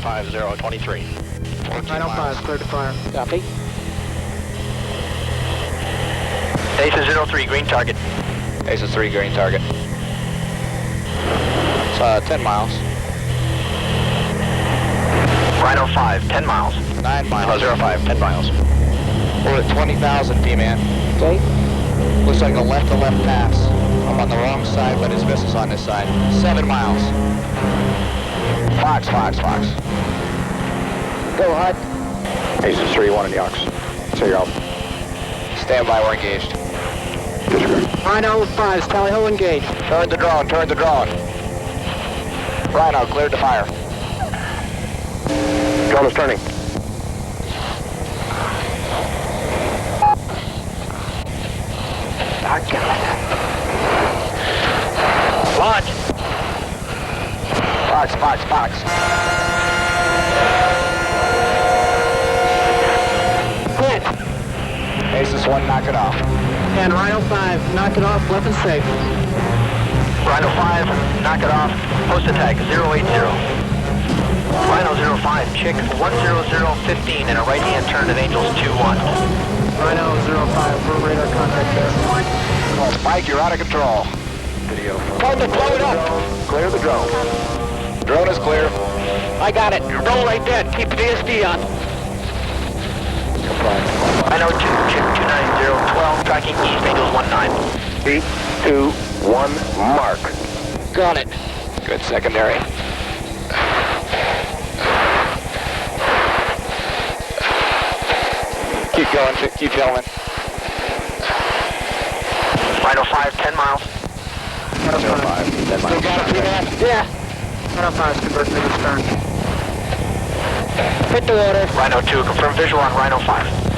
5023. Rhino 5, clear to fire. Copy. Aces 03, green target. Aces 3, green target. It's 10 miles. Rhino 5, 10 miles. 9 miles. 05, 10 miles. We're at 20,000 feet, man. Okay. Looks like a left-to-left pass. I'm on the wrong side, but his vessels on this side. 7 miles. Fox. Go, Hut. Aces 3, 1 in the Ox. So you're out. Stand by, we're engaged. Disregard. Rhino 5, tally ho, engage. Turn the drone. Rhino, cleared to fire. Drone is turning. Launch. Fox. Hit. Aces 1, knock it off. And Rhino 5, knock it off, weapon safe. Rhino 5, knock it off. Post attack 080. Rhino 05, chick 10015 and a right hand turn of Angels 21. Rhino 05, we're radar contact there. Oh, Mike, you're out of control. Video. Time to blow it up. Clear the drone. Drone is clear. I got it. Roll right there. Keep the DSD on. Rhino 2, chick 29012, tracking east, Angels 19. 3, 2, 1, mark. Got it. Good secondary. Keep going, keep going. Rhino 5, 10 miles. Rhino 5, 10 miles. Yeah. Rhino 5, converting to the stern. Hit the water. Rhino 2, confirm visual on Rhino 5.